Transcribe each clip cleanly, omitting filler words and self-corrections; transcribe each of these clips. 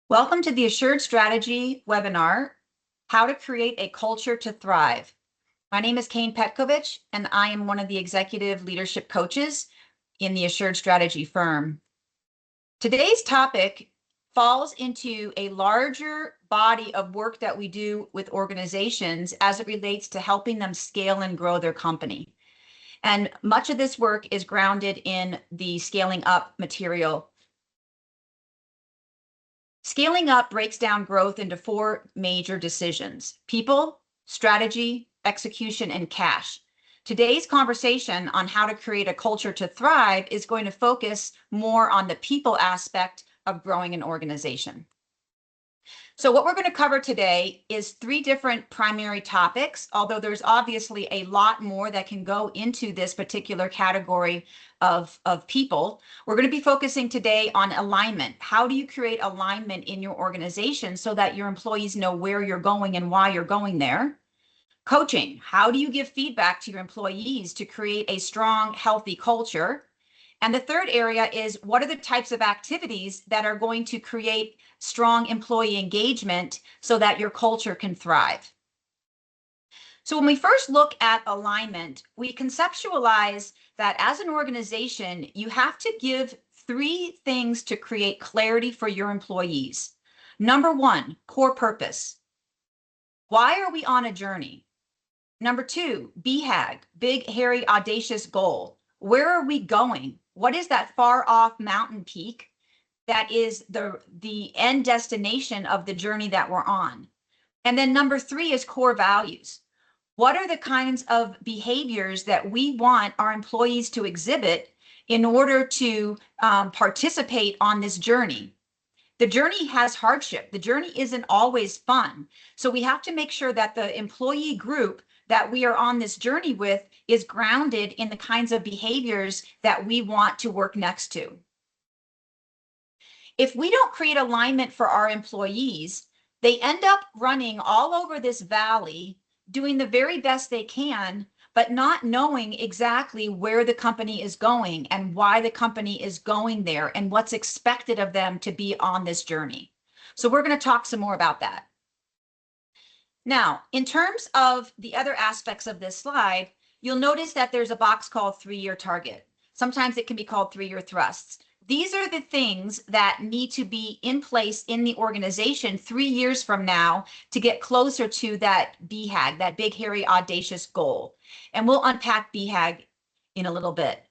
Welcome to the Assured Strategy webinar, How to Create a Culture to Thrive. My name is Keyne Petkovic, and I am one of the executive leadership coaches in the Assured Strategy firm. Today's topic falls into a larger body of work that we do with organizations as it relates to helping them scale and grow their company. And much of this work is grounded in the scaling up material. Scaling up breaks down growth into four major decisions: people, strategy, execution, and cash. Today's conversation on how to create a culture to thrive is going to focus more on the people aspect of growing an organization. So what we're going to cover today is three different primary topics, although there's obviously a lot more that can go into this particular category of people. We're going to be focusing today on alignment. How do you create alignment in your organization so that your employees know where you're going and why you're going there? Coaching. How do you give feedback to your employees to create a strong, healthy culture? And the third area is, what are the types of activities that are going to create strong employee engagement so that your culture can thrive? So when we first look at alignment, we conceptualize that as an organization, you have to give three things to create clarity for your employees. Number one, core purpose. Why are we on a journey? Number two, BHAG, big, hairy, audacious goal. Where are we going? What is that far off mountain peak that is the end destination of the journey that we're on? And then number three is core values. What are the kinds of behaviors that we want our employees to exhibit in order to participate on this journey? The journey has hardship. The journey isn't always fun. So we have to make sure that the employee group that we are on this journey with is grounded in the kinds of behaviors that we want to work next to. If we don't create alignment for our employees, they end up running all over this valley, doing the very best they can, but not knowing exactly where the company is going and why the company is going there and what's expected of them to be on this journey. So we're going to talk some more about that. Now, in terms of the other aspects of this slide, you'll notice that there's a box called 3-year target. Sometimes it can be called 3-year thrusts. These are the things that need to be in place in the organization 3 years from now to get closer to that BHAG, that big, hairy, audacious goal. And we'll unpack BHAG in a little bit.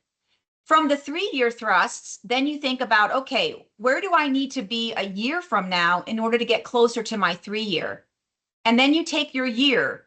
From the 3-year thrusts, then you think about, okay, where do I need to be a year from now in order to get closer to my 3-year? And then you take your year,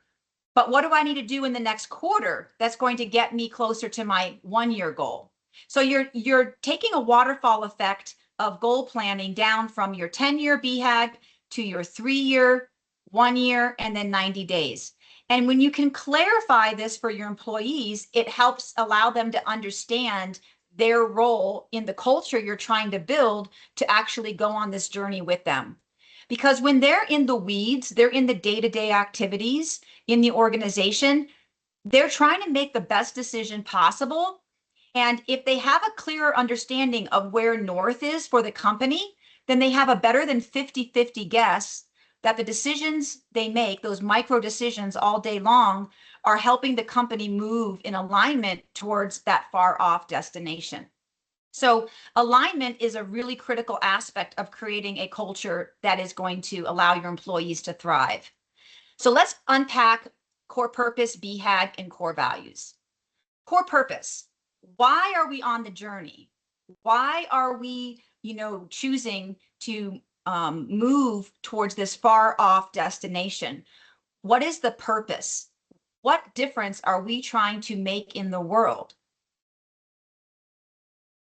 but what do I need to do in the next quarter that's going to get me closer to my 1-year goal? So you're taking a waterfall effect of goal planning down from your 10-year BHAG to your 3-year, 1 year, and then 90 days. And when you can clarify this for your employees, it helps allow them to understand their role in the culture you're trying to build to actually go on this journey with them. Because when they're in the weeds, they're in the day-to-day activities in the organization, they're trying to make the best decision possible. And if they have a clearer understanding of where north is for the company, then they have a better than 50-50 guess that the decisions they make, those micro decisions all day long, are helping the company move in alignment towards that far off destination. So alignment is a really critical aspect of creating a culture that is going to allow your employees to thrive. So let's unpack core purpose, BHAG, and core values. Core purpose. Why are we on the journey? Why are we, choosing to move towards this far off destination? What is the purpose? What difference are we trying to make in the world?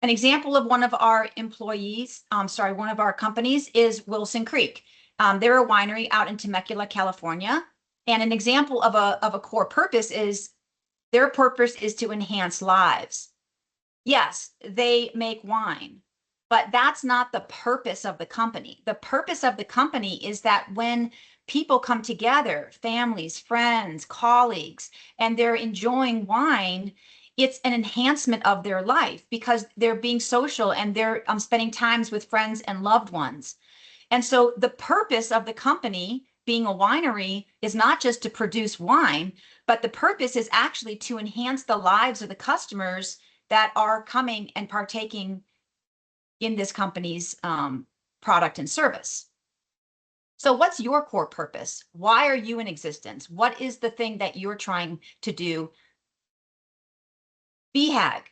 An example of one of our one of our companies is Wilson Creek. They're a winery out in Temecula, California. And an example of a core purpose is their purpose is to enhance lives. Yes, they make wine, but that's not the purpose of the company. The purpose of the company is that when people come together, families, friends, colleagues, and they're enjoying wine, it's an enhancement of their life because they're being social and they're spending times with friends and loved ones. And so the purpose of the company, being a winery, is not just to produce wine, but the purpose is actually to enhance the lives of the customers that are coming and partaking in this company's product and service. So what's your core purpose? Why are you in existence? What is the thing that you're trying to do? BHAG.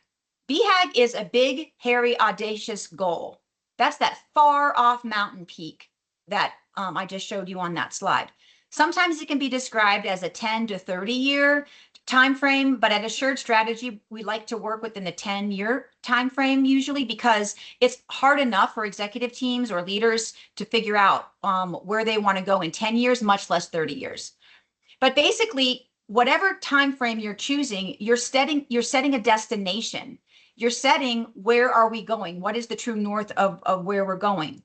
BHAG is a big, hairy, audacious goal. That's that far off mountain peak that I just showed you on that slide. Sometimes it can be described as a 10 to 30 year time frame, but at Assured Strategy, we like to work within the 10-year time frame usually, because it's hard enough for executive teams or leaders to figure out where they want to go in 10 years, much less 30 years. But basically, whatever time frame you're choosing, you're setting a destination. You're setting, where are we going? What is the true north of where we're going?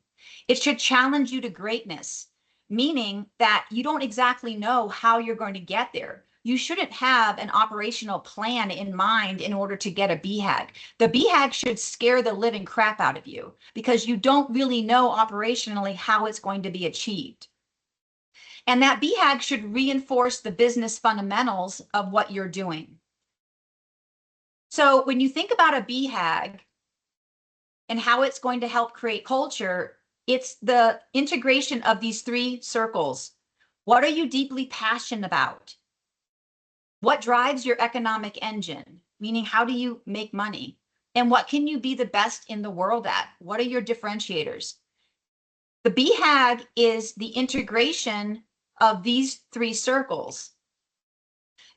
It should challenge you to greatness, meaning that you don't exactly know how you're going to get there. You shouldn't have an operational plan in mind in order to get a BHAG. The BHAG should scare the living crap out of you because you don't really know operationally how it's going to be achieved. And that BHAG should reinforce the business fundamentals of what you're doing. So when you think about a BHAG and how it's going to help create culture, it's the integration of these three circles. What are you deeply passionate about? What drives your economic engine? Meaning, how do you make money? And what can you be the best in the world at? What are your differentiators? The BHAG is the integration of these three circles.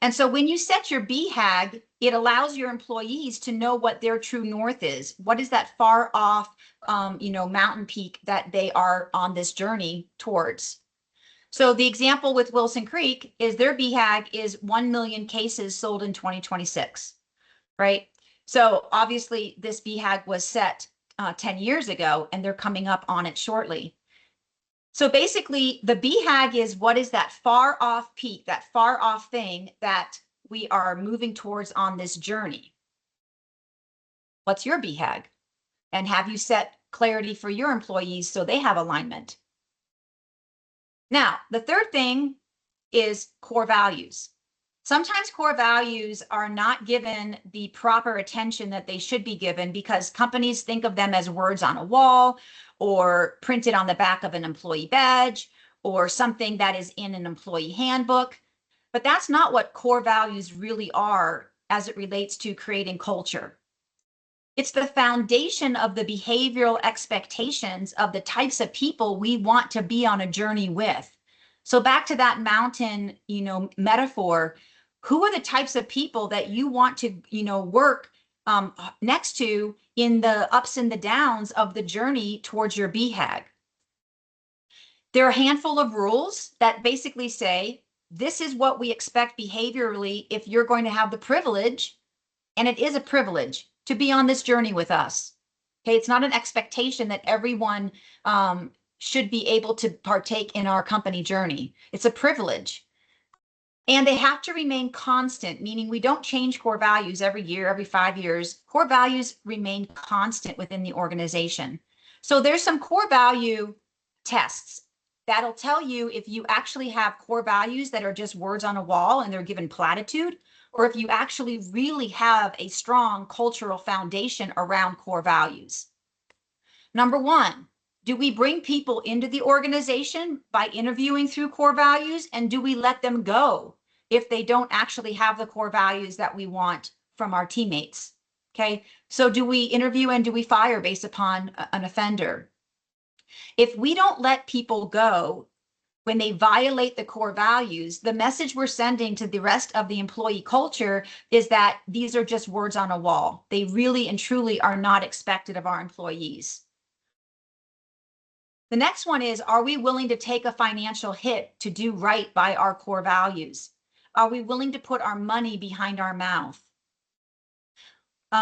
And so when you set your BHAG, it allows your employees to know what their true north is. What is that far off, mountain peak that they are on this journey towards? So the example with Wilson Creek is their BHAG is 1 million cases sold in 2026, right? So obviously this BHAG was set 10 years ago, and they're coming up on it shortly. So basically the BHAG is, what is that far off peak, that far off thing that we are moving towards on this journey? What's your BHAG? And have you set clarity for your employees so they have alignment? Now, the third thing is core values. Sometimes core values are not given the proper attention that they should be given because companies think of them as words on a wall or printed on the back of an employee badge or something that is in an employee handbook. But that's not what core values really are as it relates to creating culture. It's the foundation of the behavioral expectations of the types of people we want to be on a journey with. So back to that mountain, metaphor, who are the types of people that you want to, work next to in the ups and the downs of the journey towards your BHAG? There are a handful of rules that basically say, this is what we expect behaviorally if you're going to have the privilege, and it is a privilege, to be on this journey with us. Okay, it's not an expectation that everyone should be able to partake in our company journey. It's a privilege. And they have to remain constant, meaning we don't change core values every year, every 5 years. Core values remain constant within the organization. So there's some core value tests that'll tell you if you actually have core values that are just words on a wall and they're given platitude, or if you actually really have a strong cultural foundation around core values. Number one, do we bring people into the organization by interviewing through core values? And do we let them go if they don't actually have the core values that we want from our teammates? Okay, so do we interview and do we fire based upon an offender? If we don't let people go when they violate the core values, the message we're sending to the rest of the employee culture is that these are just words on a wall. They really and truly are not expected of our employees. The next one is, are we willing to take a financial hit to do right by our core values? Are we willing to put our money behind our mouth?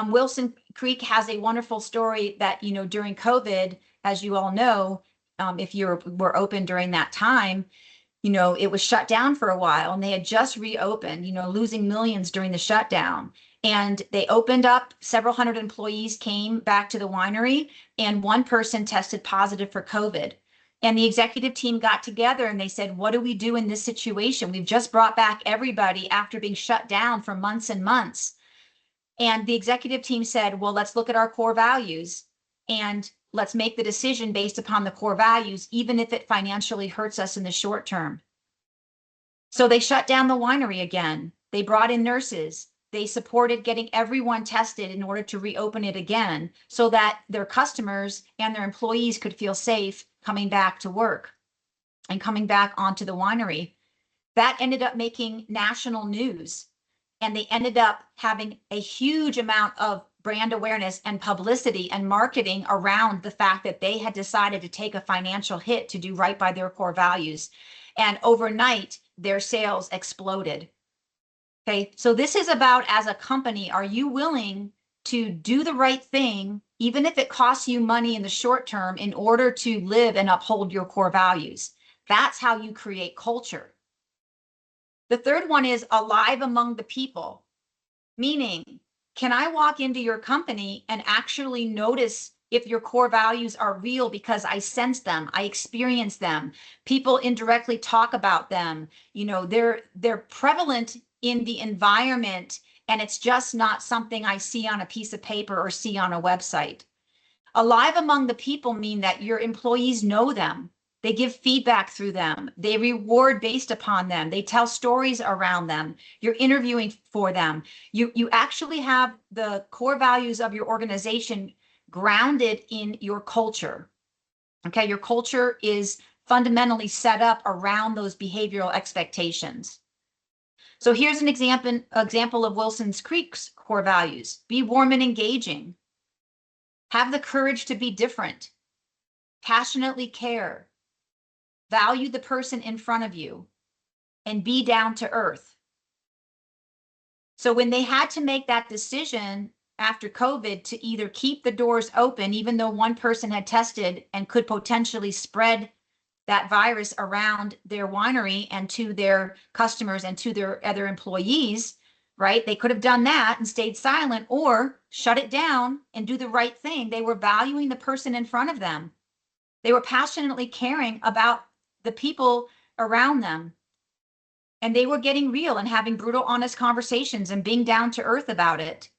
Wilson Creek has a wonderful story that, during COVID, as you all know, if you were open during that time, it was shut down for a while and they had just reopened, losing millions during the shutdown. And they opened up, several hundred employees came back to the winery, and one person tested positive for COVID. And the executive team got together and they said, what do we do in this situation? We've just brought back everybody after being shut down for months and months. And the executive team said, well, let's look at our core values and let's make the decision based upon the core values, even if it financially hurts us in the short term. So they shut down the winery again. They brought in nurses. They supported getting everyone tested in order to reopen it again so that their customers and their employees could feel safe coming back to work and coming back onto the winery. That ended up making national news, and they ended up having a huge amount of brand awareness and publicity and marketing around the fact that they had decided to take a financial hit to do right by their core values. And overnight, their sales exploded. Okay, so this is about, as a company, are you willing to do the right thing, even if it costs you money in the short term, in order to live and uphold your core values? That's how you create culture. The third one is alive among the people, meaning, can I walk into your company and actually notice if your core values are real because I sense them, I experience them, people indirectly talk about them, you know, they're prevalent in the environment, and it's just not something I see on a piece of paper or see on a website. Alive among the people mean that your employees know them. They give feedback through them. They reward based upon them. They tell stories around them. You're interviewing for them. You actually have the core values of your organization grounded in your culture. Okay, your culture is fundamentally set up around those behavioral expectations. So here's an example of Wilson's Creek's core values. Be warm and engaging. Have the courage to be different. Passionately care. Value the person in front of you. And be down to earth. So when they had to make that decision after COVID to either keep the doors open, even though one person had tested and could potentially spread that virus around their winery and to their customers and to their other employees, right? They could have done that and stayed silent, or shut it down and do the right thing. They were valuing the person in front of them. They were passionately caring about the people around them. And they were getting real and having brutal, honest conversations and being down to earth about it,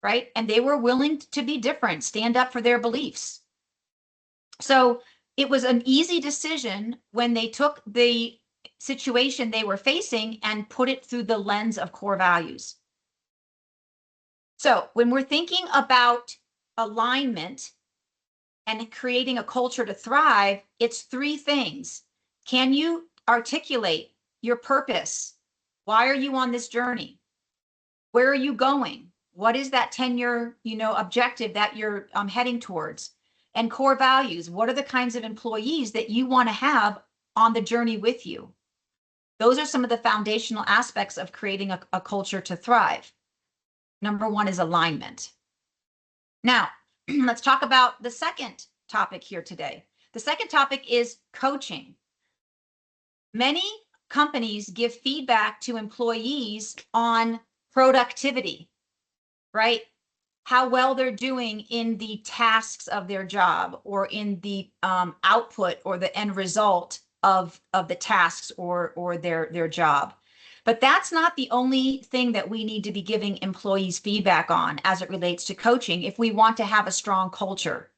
right? And they were willing to be different, stand up for their beliefs. So it was an easy decision when they took the situation they were facing and put it through the lens of core values. So when we're thinking about alignment and creating a culture to thrive, it's three things. Can you articulate your purpose? Why are you on this journey? Where are you going? What is that 10-year, objective that you're heading towards? And core values. What are the kinds of employees that you want to have on the journey with you? Those are some of the foundational aspects of creating a culture to thrive. Number one is alignment. Now, let's talk about the second topic here today. The second topic is coaching. Many companies give feedback to employees on productivity, right? How well they're doing in the tasks of their job, or in the output or the end result of the tasks or their job. But that's not the only thing that we need to be giving employees feedback on as it relates to coaching if we want to have a strong culture.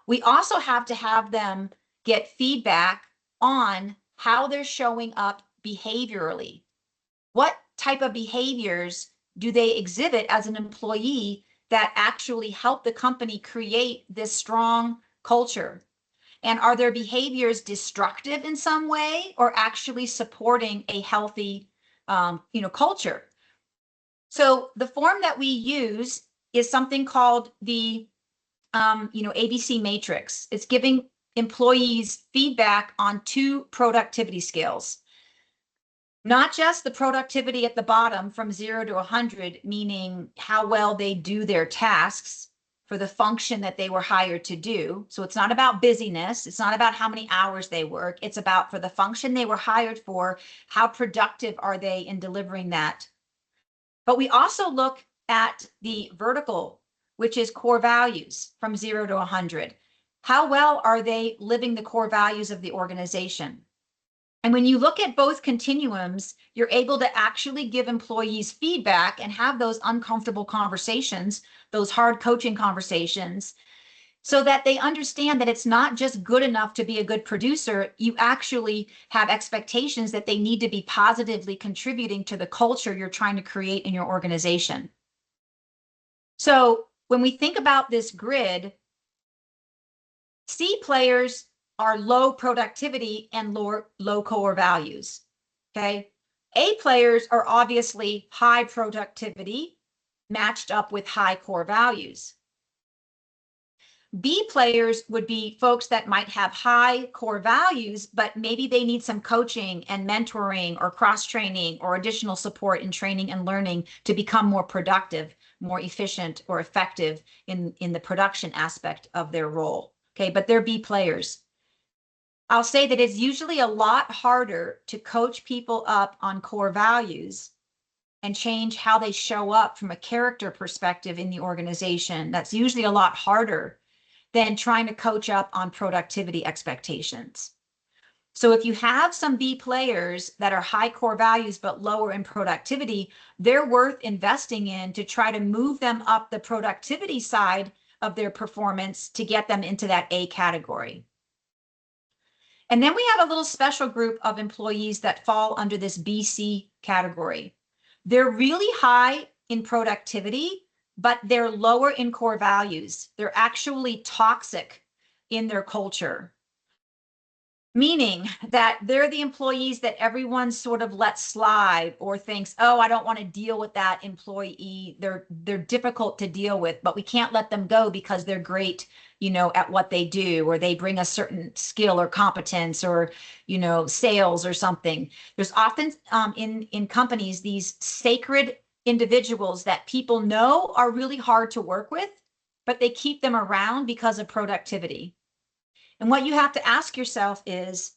We also have to have them get feedback on how they're showing up behaviorally. What type of behaviors do they exhibit as an employee that actually help the company create this strong culture? And are their behaviors destructive in some way, or actually supporting a healthy, culture? So the form that we use is something called the, ABC matrix. It's giving employees feedback on 2 productivity scales. Not just the productivity at the bottom from 0 to 100, meaning how well they do their tasks for the function that they were hired to do. So it's not about busyness. It's not about how many hours they work. It's about, for the function they were hired for, how productive are they in delivering that? But we also look at the vertical, which is core values from 0 to 100. How well are they living the core values of the organization? And when you look at both continuums, you're able to actually give employees feedback and have those uncomfortable conversations, those hard coaching conversations, so that they understand that it's not just good enough to be a good producer. You actually have expectations that they need to be positively contributing to the culture you're trying to create in your organization. So when we think about this grid, C players are low productivity and low core values. Okay. A players are obviously high productivity matched up with high core values. B players would be folks that might have high core values, but maybe they need some coaching and mentoring or cross training or additional support in training and learning to become more productive, more efficient or effective in the production aspect of their role. Okay, but they're B players. I'll say that it's usually a lot harder to coach people up on core values and change how they show up from a character perspective in the organization. That's usually a lot harder than trying to coach up on productivity expectations. So if you have some B players that are high core values but lower in productivity, they're worth investing in to try to move them up the productivity side of their performance to get them into that A category. And then we have a little special group of employees that fall under this BC category. They're really high in productivity, but they're lower in core values. They're actually toxic in their culture, meaning that they're the employees that everyone sort of lets slide or thinks, oh, I don't want to deal with that employee. They're difficult to deal with, but we can't let them go because they're great, at what they do, or they bring a certain skill or competence or, sales or something. There's often in companies these sacred individuals that people know are really hard to work with, but they keep them around because of productivity. And what you have to ask yourself is,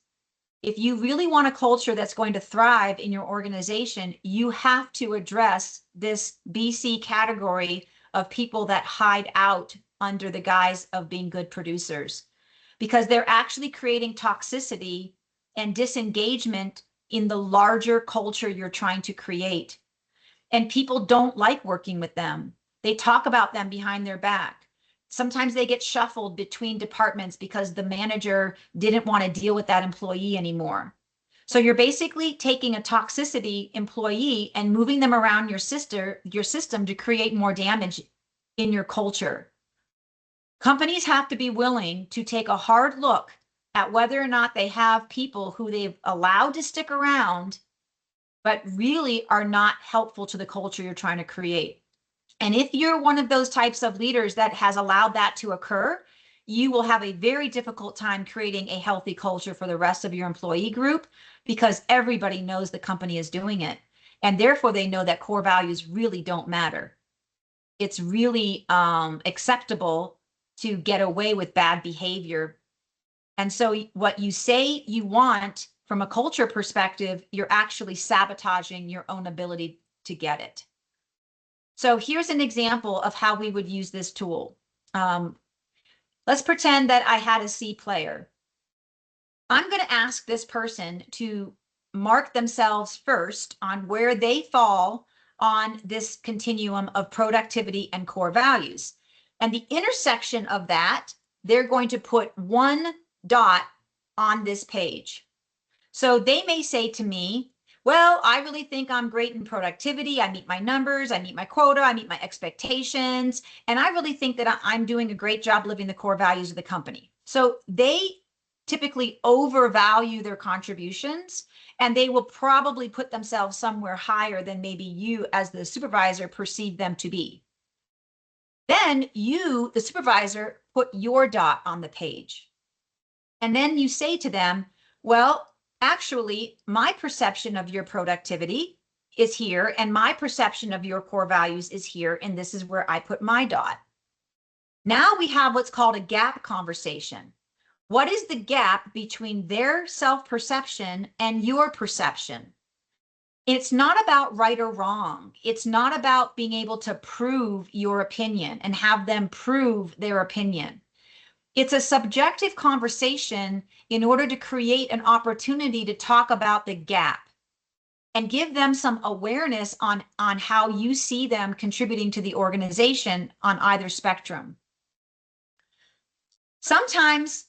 if you really want a culture that's going to thrive in your organization, you have to address this BC category of people that hide out under the guise of being good producers, because they're actually creating toxicity and disengagement in the larger culture you're trying to create. And people don't like working with them. They talk about them behind their back. Sometimes they get shuffled between departments because the manager didn't want to deal with that employee anymore. So you're basically taking a toxicity employee and moving them around your system to create more damage in your culture. Companies have to be willing to take a hard look at whether or not they have people who they've allowed to stick around, but really are not helpful to the culture you're trying to create. And if you're one of those types of leaders that has allowed that to occur, you will have a very difficult time creating a healthy culture for the rest of your employee group, because everybody knows the company is doing it. And therefore, they know that core values really don't matter. It's really acceptable to get away with bad behavior. And so what you say you want from a culture perspective, you're actually sabotaging your own ability to get it. So here's an example of how we would use this tool. Let's pretend that I had a C player. I'm going to ask this person to mark themselves first on where they fall on this continuum of productivity and core values. And the intersection of that, they're going to put one dot on this page. So they may say to me, well, I really think I'm great in productivity. I meet my numbers, I meet my quota, I meet my expectations, and I really think that I'm doing a great job living the core values of the company. So they typically overvalue their contributions, and they will probably put themselves somewhere higher than maybe you as the supervisor perceive them to be. Then you, the supervisor, put your dot on the page. And then you say to them, well, actually, my perception of your productivity is here, and my perception of your core values is here, and this is where I put my dot. Now we have what's called a gap conversation. What is the gap between their self-perception and your perception? It's not about right or wrong. It's not about being able to prove your opinion and have them prove their opinion. It's a subjective conversation in order to create an opportunity to talk about the gap and give them some awareness on how you see them contributing to the organization on either spectrum. Sometimes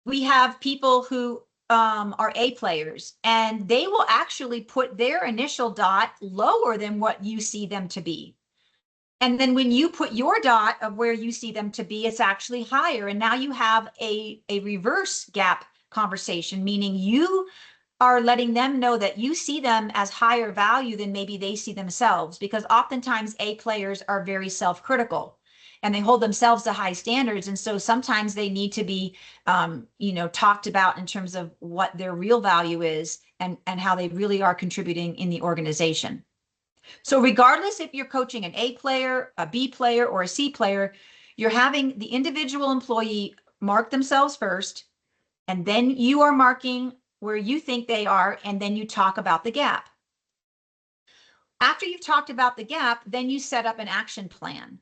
we have people who are A players, and they will actually put their initial dot lower than what you see them to be. And then when you put your dot of where you see them to be, it's actually higher. And now you have a reverse gap conversation, meaning you are letting them know that you see them as higher value than maybe they see themselves, because oftentimes A players are very self-critical and they hold themselves to high standards. And so sometimes they need to be, talked about in terms of what their real value is and how they really are contributing in the organization. So regardless if you're coaching an A player, a B player, or a C player, you're having the individual employee mark themselves first, and then you are marking where you think they are, and then you talk about the gap. After you've talked about the gap, then you set up an action plan,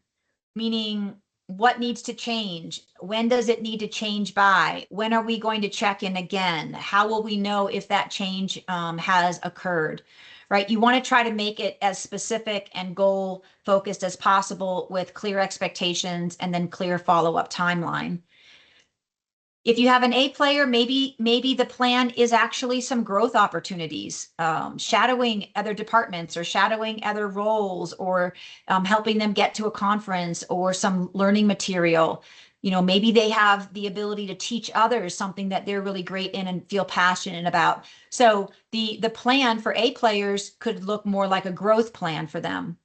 meaning what needs to change? When does it need to change by? When are we going to check in again? How will we know if that change has occurred, right? You want to try to make it as specific and goal focused as possible with clear expectations and then clear follow-up timeline. If you have an A player, maybe the plan is actually some growth opportunities, shadowing other departments or shadowing other roles, or helping them get to a conference or some learning material. Maybe they have the ability to teach others something that they're really great in and feel passionate about. So the plan for A players could look more like a growth plan for them.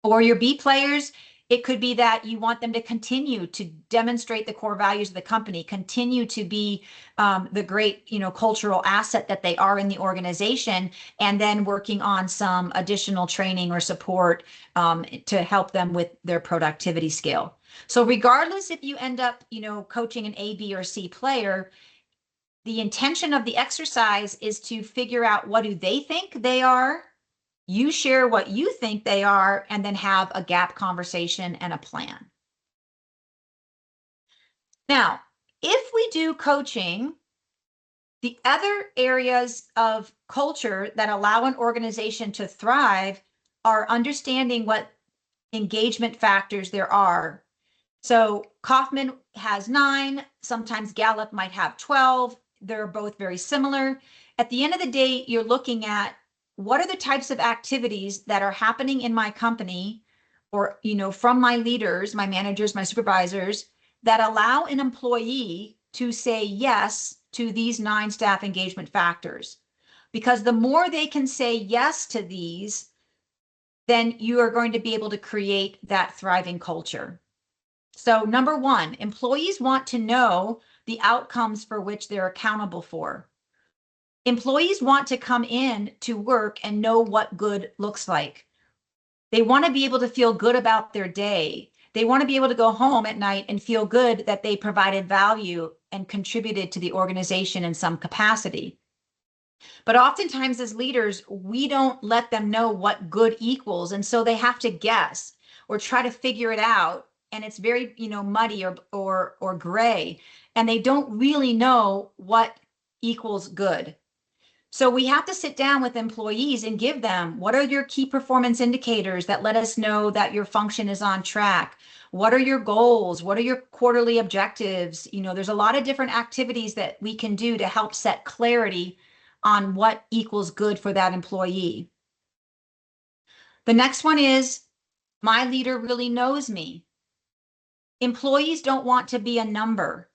Or your B players, it could be that you want them to continue to demonstrate the core values of the company, continue to be the great, cultural asset that they are in the organization, and then working on some additional training or support to help them with their productivity scale. So regardless if you end up, coaching an A, B, or C player, the intention of the exercise is to figure out what do they think they are. You share what you think they are, and then have a gap conversation and a plan. Now, if we do coaching, the other areas of culture that allow an organization to thrive are understanding what engagement factors there are. So Kaufman has 9, sometimes Gallup might have 12. They're both very similar. At the end of the day, you're looking at what are the types of activities that are happening in my company or, from my leaders, my managers, my supervisors, that allow an employee to say yes to these 9 staff engagement factors. Because the more they can say yes to these, then you are going to be able to create that thriving culture. So number 1, employees want to know the outcomes for which they're accountable for. Employees want to come in to work and know what good looks like. They want to be able to feel good about their day. They want to be able to go home at night and feel good that they provided value and contributed to the organization in some capacity. But oftentimes as leaders, we don't let them know what good equals. And so they have to guess or try to figure it out. And it's very, muddy or gray. And they don't really know what equals good. So we have to sit down with employees and give them, what are your key performance indicators that let us know that your function is on track? What are your goals? What are your quarterly objectives? There's a lot of different activities that we can do to help set clarity on what equals good for that employee. The next one is, my leader really knows me. Employees don't want to be a number.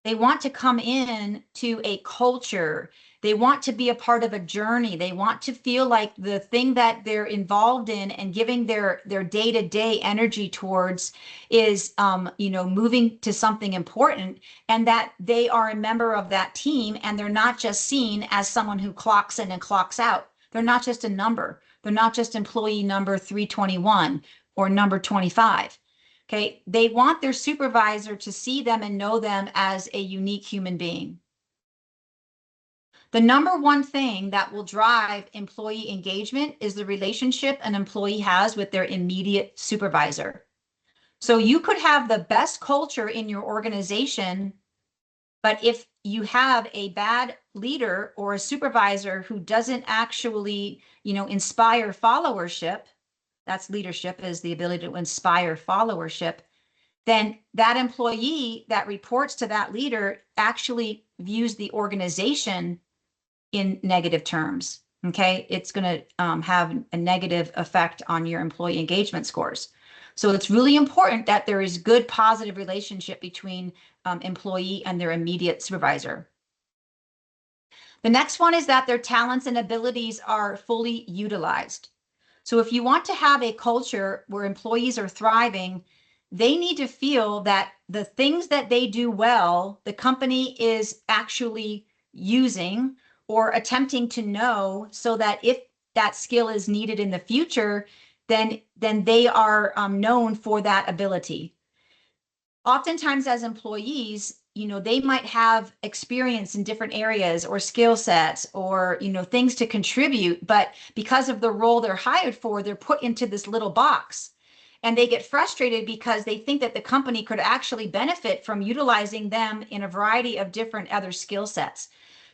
They want to come in to a culture. They want to be a part of a journey. They want to feel like the thing that they're involved in and giving their day-to-day energy towards is, moving to something important, and that they are a member of that team, and they're not just seen as someone who clocks in and clocks out. They're not just a number. They're not just employee number 321 or number 25. Okay, they want their supervisor to see them and know them as a unique human being. The number one thing that will drive employee engagement is the relationship an employee has with their immediate supervisor. So you could have the best culture in your organization, but if you have a bad leader or a supervisor who doesn't actually, inspire followership, that's leadership, is the ability to inspire followership, then that employee that reports to that leader actually views the organization in negative terms. Okay, it's going to have a negative effect on your employee engagement scores. So it's really important that there is good positive relationship between employee and their immediate supervisor. The next one is that their talents and abilities are fully utilized. So if you want to have a culture where employees are thriving, they need to feel that the things that they do well, the company is actually using or attempting to know, so that if that skill is needed in the future, then they are known for that ability. Oftentimes as employees, they might have experience in different areas or skill sets or, things to contribute, but because of the role they're hired for, they're put into this little box. And they get frustrated because they think that the company could actually benefit from utilizing them in a variety of different other skill sets.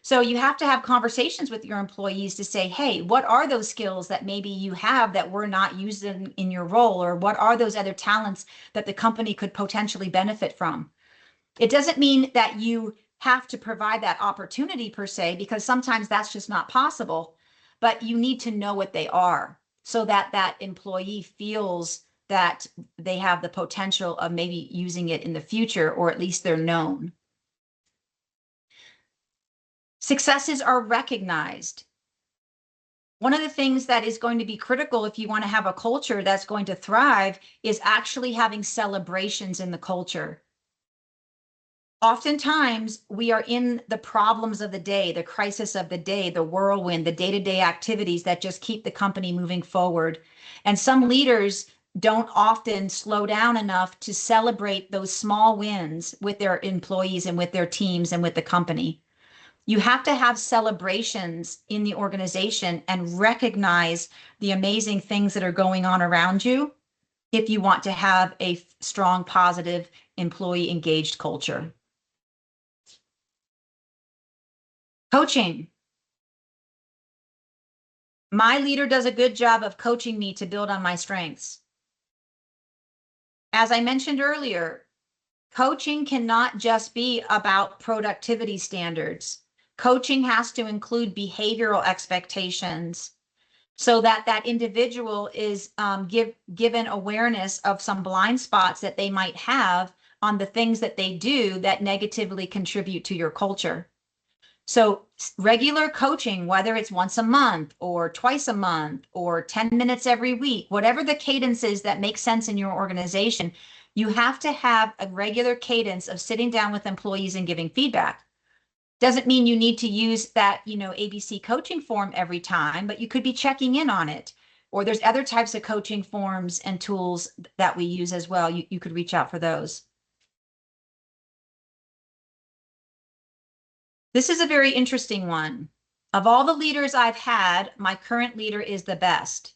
So you have to have conversations with your employees to say, hey, what are those skills that maybe you have that we're not using in your role? Or what are those other talents that the company could potentially benefit from? It doesn't mean that you have to provide that opportunity per se, because sometimes that's just not possible, but you need to know what they are so that that employee feels that they have the potential of maybe using it in the future, or at least they're known. Successes are recognized. One of the things that is going to be critical if you want to have a culture that's going to thrive is actually having celebrations in the culture. Oftentimes, we are in the problems of the day, the crisis of the day, the whirlwind, the day-to-day activities that just keep the company moving forward. And some leaders don't often slow down enough to celebrate those small wins with their employees and with their teams and with the company. You have to have celebrations in the organization and recognize the amazing things that are going on around you if you want to have a strong, positive, employee engaged culture. Coaching. My leader does a good job of coaching me to build on my strengths. As I mentioned earlier, coaching cannot just be about productivity standards. Coaching has to include behavioral expectations so that that individual is given awareness of some blind spots that they might have on the things that they do that negatively contribute to your culture. So regular coaching, whether it's once a month or twice a month or 10 minutes every week, whatever the cadence is that makes sense in your organization, you have to have a regular cadence of sitting down with employees and giving feedback. Doesn't mean you need to use that, ABC coaching form every time, but you could be checking in on it. Or there's other types of coaching forms and tools that we use as well. You could reach out for those. This is a very interesting one. Of all the leaders I've had, my current leader is the best.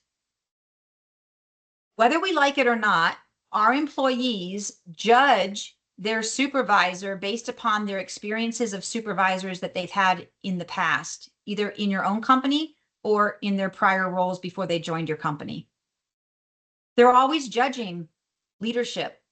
Whether we like it or not, our employees judge their supervisor based upon their experiences of supervisors that they've had in the past, either in your own company or in their prior roles before they joined your company. They're always judging leadership.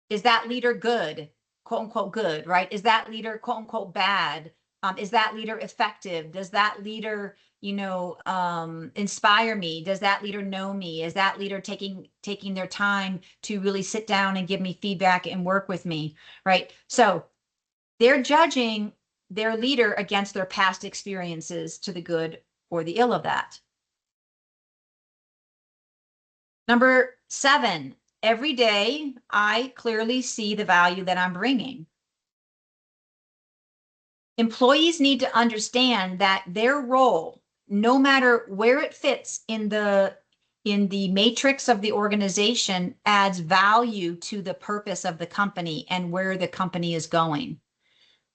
Is that leader good? Quote unquote good, right? Is that leader quote unquote bad? Is that leader effective? Does that leader, inspire me? Does that leader know me? Is that leader taking their time to really sit down and give me feedback and work with me, right? So they're judging their leader against their past experiences, to the good or the ill of that. Number 7, every day I clearly see the value that I'm bringing. Employees need to understand that their role, no matter where it fits in the matrix of the organization, adds value to the purpose of the company and where the company is going.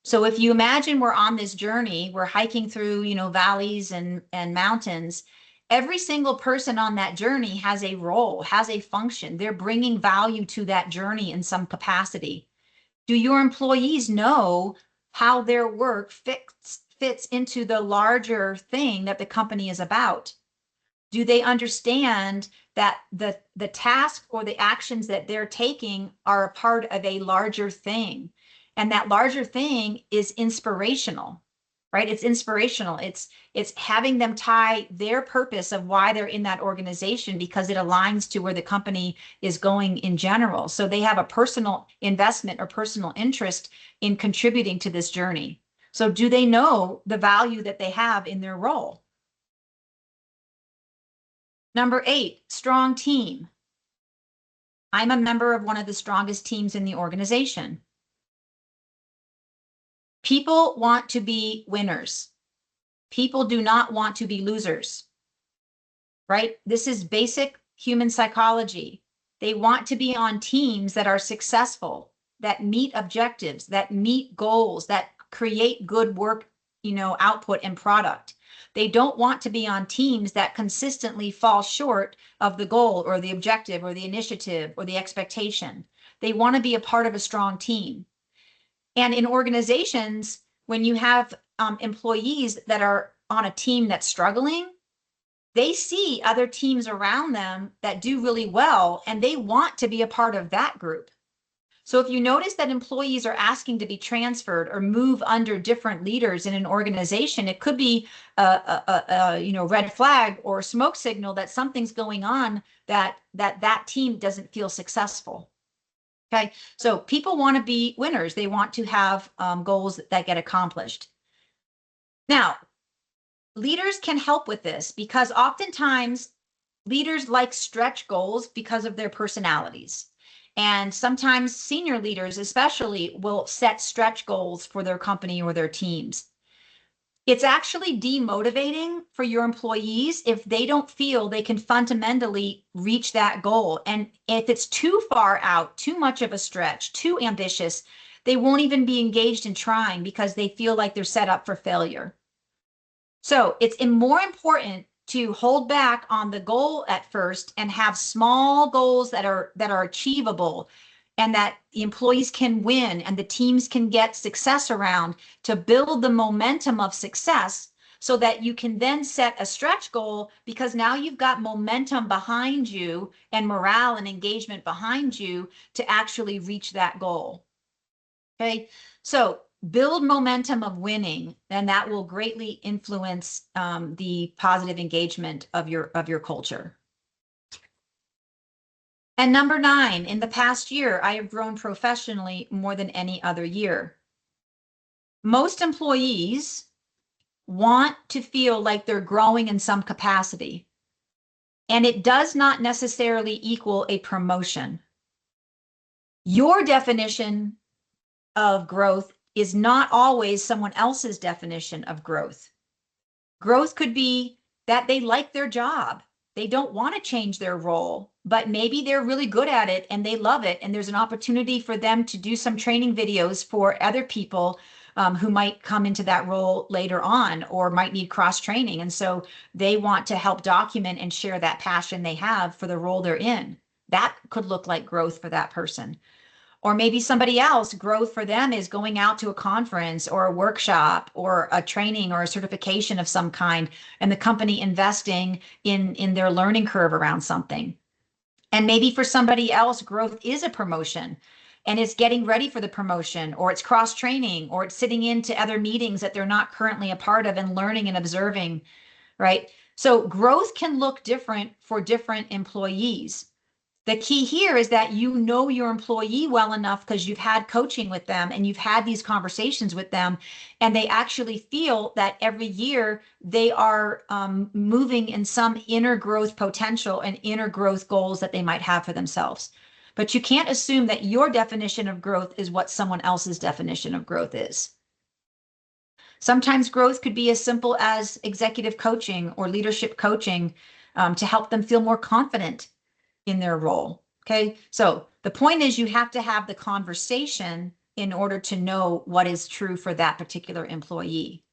So if you imagine we're on this journey, we're hiking through, valleys and mountains, Every single person on that journey has a role, has a function. They're bringing value to that journey in some capacity. Do your employees know how their work fits into the larger thing that the company is about? Do they understand that the task or the actions that they're taking are a part of a larger thing? And that larger thing is inspirational, right? It's inspirational. It's having them tie their purpose of why they're in that organization because it aligns to where the company is going in general. So they have a personal investment or personal interest in contributing to this journey. So do they know the value that they have in their role? Number 8, strong team. I'm a member of one of the strongest teams in the organization. People want to be winners. People do not want to be losers, right? This is basic human psychology. They want to be on teams that are successful, that meet objectives, that meet goals, that create good work, output and product. They don't want to be on teams that consistently fall short of the goal or the objective or the initiative or the expectation. They want to be a part of a strong team. And in organizations, when you have employees that are on a team that's struggling, they see other teams around them that do really well, and they want to be a part of that group. So if you notice that employees are asking to be transferred or move under different leaders in an organization, it could be a red flag or a smoke signal that something's going on that team doesn't feel successful. Okay, so people want to be winners. They want to have goals that get accomplished. Now, leaders can help with this because oftentimes leaders like stretch goals because of their personalities. And sometimes senior leaders especially will set stretch goals for their company or their teams. It's actually demotivating for your employees if they don't feel they can fundamentally reach that goal. And if it's too far out, too much of a stretch, too ambitious, they won't even be engaged in trying because they feel like they're set up for failure. So it's more important to hold back on the goal at first and have small goals that are achievable and that the employees can win and the teams can get success around to build the momentum of success so that you can then set a stretch goal because now you've got momentum behind you and morale and engagement behind you to actually reach that goal. Okay, so build momentum of winning, and that will greatly influence the positive engagement of your culture. And number 9, in the past year, I have grown professionally more than any other year. Most employees want to feel like they're growing in some capacity, and it does not necessarily equal a promotion. Your definition of growth is not always someone else's definition of growth. Growth could be that they like their job. They don't want to change their role, but maybe they're really good at it and they love it. And there's an opportunity for them to do some training videos for other people who might come into that role later on or might need cross training. And so they want to help document and share that passion they have for the role they're in. That could look like growth for that person. Or maybe somebody else, growth for them is going out to a conference or a workshop or a training or a certification of some kind, and the company investing in their learning curve around something. And maybe for somebody else, growth is a promotion and it's getting ready for the promotion, or it's cross training, or it's sitting into other meetings that they're not currently a part of and learning and observing, right? So growth can look different for different employees. The key here is that you know your employee well enough because you've had coaching with them and you've had these conversations with them, and they actually feel that every year they are moving in some inner growth potential and inner growth goals that they might have for themselves. But you can't assume that your definition of growth is what someone else's definition of growth is. Sometimes growth could be as simple as executive coaching or leadership coaching to help them feel more confident in their role. Okay, so the point is you have to have the conversation in order to know what is true for that particular employee.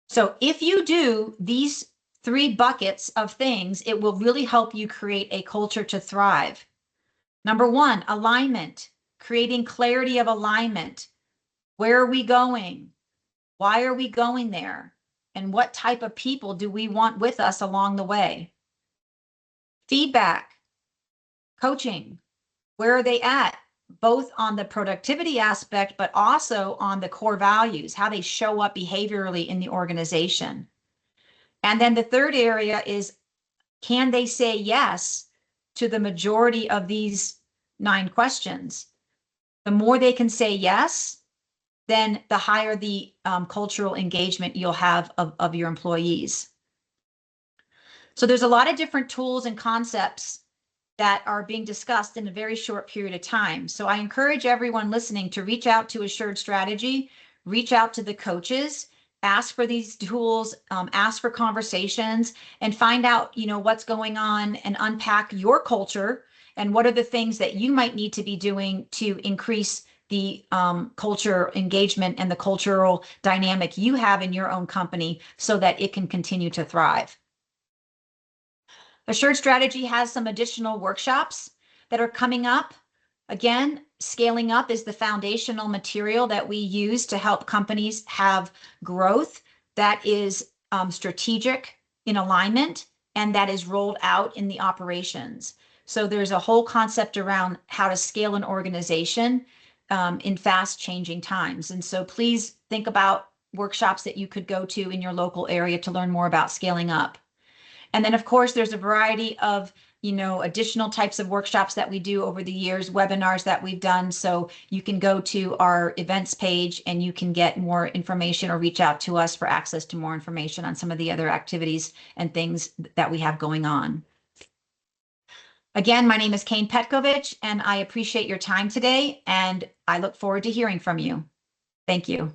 So if you do these 3 buckets of things, it will really help you create a culture to thrive. Number 1, alignment, creating clarity of alignment. Where are we going? Why are we going there? And what type of people do we want with us along the way? Feedback, coaching, where are they at? Both on the productivity aspect, but also on the core values, how they show up behaviorally in the organization. And then the third area is, can they say yes to the majority of these 9 questions? The more they can say yes, then the higher the cultural engagement you'll have of your employees. So there's a lot of different tools and concepts that are being discussed in a very short period of time. So I encourage everyone listening to reach out to Assured Strategy, reach out to the coaches, ask for these tools, ask for conversations, and find out, what's going on and unpack your culture and what are the things that you might need to be doing to increase the culture engagement and the cultural dynamic you have in your own company so that it can continue to thrive. Assured Strategy has some additional workshops that are coming up. Again, scaling up is the foundational material that we use to help companies have growth that is strategic in alignment and that is rolled out in the operations. So there's a whole concept around how to scale an organization in fast changing times. And so please think about workshops that you could go to in your local area to learn more about scaling up. And then, of course, there's a variety of, additional types of workshops that we do over the years, webinars that we've done. So you can go to our events page and you can get more information or reach out to us for access to more information on some of the other activities and things that we have going on. Again, my name is Keyne Petkovic, and I appreciate your time today, and I look forward to hearing from you. Thank you.